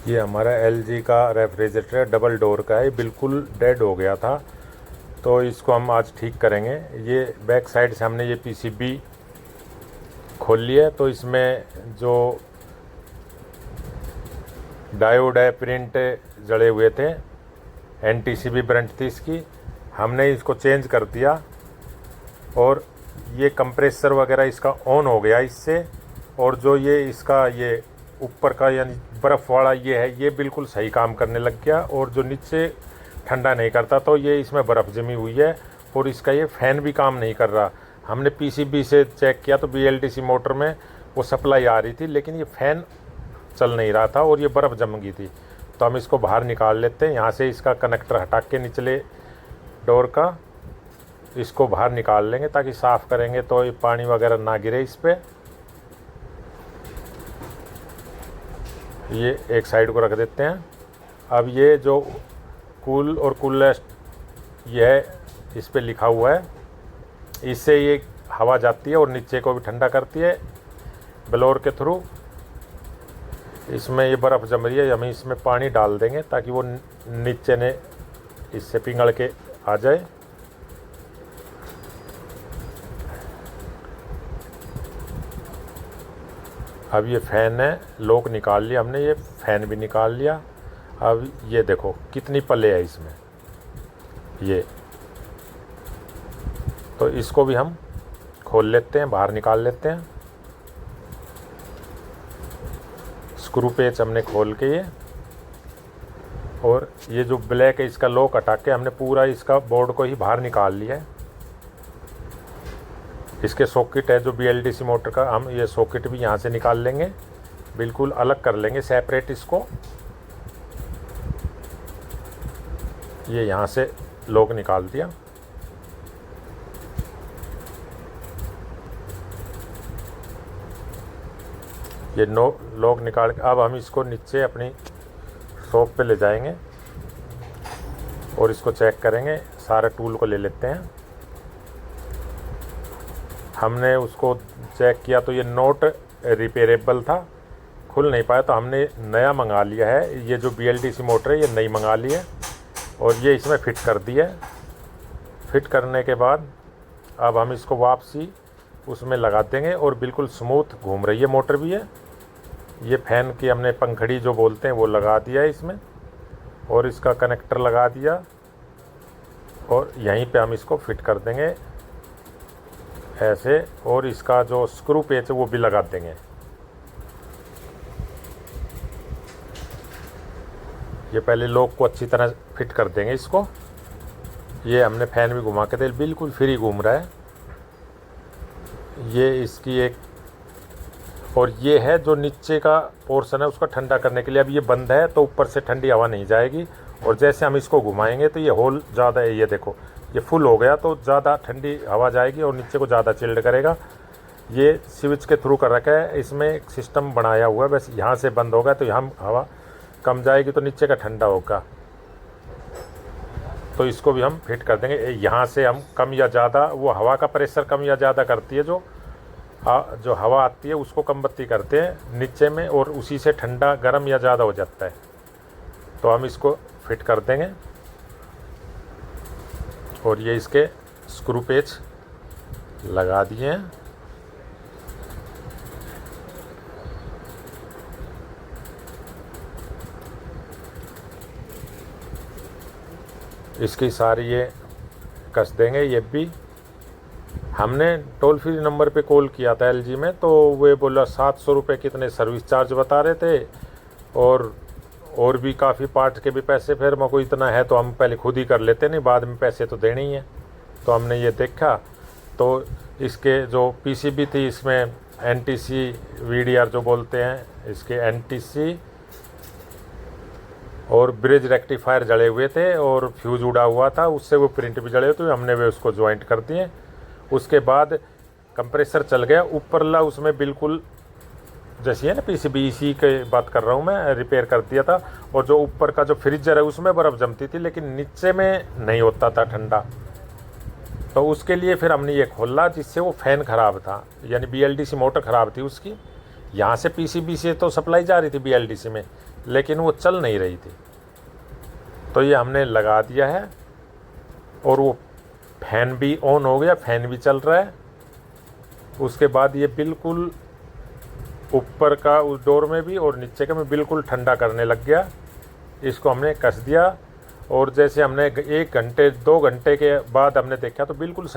ये हमारा एलजी का रेफ्रिजरेटर डबल डोर का है, बिल्कुल डेड हो गया था, तो इसको हम आज ठीक करेंगे। ये बैक साइड से हमने ये पीसीबी खोल लिया, तो इसमें जो डायोड है प्रिंट जड़े हुए थे, एनटीसीबी ब्रांड थी इसकी, हमने इसको चेंज कर दिया और ये कंप्रेसर वगैरह इसका ऑन हो गया इससे। और जो ये इसका ये ऊपर का यानी बर्फ़ वाला ये है, ये बिल्कुल सही काम करने लग गया। और जो नीचे ठंडा नहीं करता, तो ये इसमें बर्फ़ जमी हुई है और इसका ये फ़ैन भी काम नहीं कर रहा। हमने पीसीबी से चेक किया तो बीएलडीसी मोटर में वो सप्लाई आ रही थी, लेकिन ये फ़ैन चल नहीं रहा था और ये बर्फ़ जम गई थी। तो हम इसको बाहर निकाल लेते हैं। यहाँ से इसका कनेक्टर हटा के निचले डोर का इसको बाहर निकाल लेंगे, ताकि साफ़ करेंगे तो ये पानी वगैरह ना गिरे इस पर। ये एक साइड को रख देते हैं। अब ये जो कूल और कूलेस्ट ये है, इस पे लिखा हुआ है, इससे ये हवा जाती है और नीचे को भी ठंडा करती है ब्लोअर के थ्रू। इसमें ये बर्फ़ जम रही है, हम इसमें पानी डाल देंगे ताकि वो नीचे ने इससे पिघल के आ जाए। अब ये फ़ैन है, लॉक निकाल लिया हमने, ये फ़ैन भी निकाल लिया। अब ये देखो कितनी पले है इसमें ये, तो इसको भी हम खोल लेते हैं, बाहर निकाल लेते हैं। स्क्रू पेच हमने खोल के ये, और ये जो ब्लैक है इसका लॉक हटा के हमने पूरा इसका बोर्ड को ही बाहर निकाल लिया है। इसके सॉकेट है जो बीएलडीसी मोटर का, हम ये सॉकेट भी यहाँ से निकाल लेंगे, बिल्कुल अलग कर लेंगे सेपरेट इसको। ये यहाँ से लॉक निकाल दिया। ये लॉक निकाल के अब हम इसको नीचे अपनी शॉप पे ले जाएंगे और इसको चेक करेंगे। सारे टूल को ले लेते हैं। हमने उसको चेक किया तो ये नॉट रिपेयरेबल था, खुल नहीं पाया, तो हमने नया मंगा लिया है। ये जो बीएलडीसी मोटर है ये नई मंगा ली है और ये इसमें फ़िट कर दी है। फिट करने के बाद अब हम इसको वापसी उसमें लगा देंगे और बिल्कुल स्मूथ घूम रही है मोटर भी है। ये फ़ैन की हमने पंखड़ी जो बोलते हैं वो लगा दिया है इसमें, और इसका कनेक्टर लगा दिया और यहीं पे हम इसको फिट कर देंगे ऐसे। और इसका जो स्क्रू पेच है वो भी लगा देंगे। ये पहले लॉक को अच्छी तरह फिट कर देंगे इसको। ये हमने फ़ैन भी घुमा के दे, बिल्कुल फ्री घूम रहा है। ये इसकी एक, और ये है जो नीचे का पोर्शन है उसका ठंडा करने के लिए। अब ये बंद है तो ऊपर से ठंडी हवा नहीं जाएगी, और जैसे हम इसको घुमाएंगे तो ये होल ज़्यादा है, ये देखो ये फुल हो गया तो ज़्यादा ठंडी हवा जाएगी और नीचे को ज़्यादा चिल्ड करेगा। ये स्विच के थ्रू कर रखा है, इसमें एक सिस्टम बनाया हुआ है, बस यहाँ से बंद होगा तो यहाँ हवा कम जाएगी तो नीचे का ठंडा होगा। तो इसको भी हम फिट कर देंगे। यहाँ से हम कम या ज़्यादा, वो हवा का प्रेशर कम या ज़्यादा करती है, जो हवा आती है उसको कम बत्ती करते हैं नीचे में, और उसी से ठंडा गर्म या ज़्यादा हो जाता है। तो हम इसको फिट कर देंगे। और ये इसके स्क्रू पेच लगा दिए हैं। इसकी सारी ये कस देंगे। ये भी हमने टोल फ्री नंबर पे कॉल किया था एलजी में, तो वे बोला 700 रुपये कितने सर्विस चार्ज बता रहे थे, और भी काफ़ी पार्ट के भी पैसे। फिर मेरे को इतना है तो हम पहले खुद ही कर लेते, नहीं बाद में पैसे तो देने ही हैं। तो हमने ये देखा तो इसके जो पीसीबी थी इसमें एनटीसी वीडीआर जो बोलते हैं, इसके एनटीसी और ब्रिज रेक्टिफायर जड़े हुए थे और फ्यूज़ उड़ा हुआ था, उससे वो प्रिंट भी जड़े हुए थे, हमने वे उसको ज्वाइंट कर दिए। उसके बाद कंप्रेसर चल गया ऊपरला, उसमें बिल्कुल जैसी है ना पीसीबी, इसी की बात कर रहा हूँ मैं, रिपेयर कर दिया था। और जो ऊपर का जो फ्रीजर है उसमें बर्फ़ जमती थी, लेकिन नीचे में नहीं होता था ठंडा। तो उसके लिए फिर हमने ये खोला, जिससे वो फ़ैन ख़राब था, यानी बीएलडीसी मोटर ख़राब थी उसकी। यहाँ से पीसीबी से तो सप्लाई जा रही थी बीएलडीसी में, लेकिन वो चल नहीं रही थी। तो ये हमने लगा दिया है और वो फैन भी ऑन हो गया, फैन भी चल रहा है। उसके बाद ये बिल्कुल ऊपर का उस डोर में भी और नीचे का में बिल्कुल ठंडा करने लग गया। इसको हमने कस दिया और जैसे हमने 1 घंटे 2 घंटे के बाद हमने देखा तो बिल्कुल सही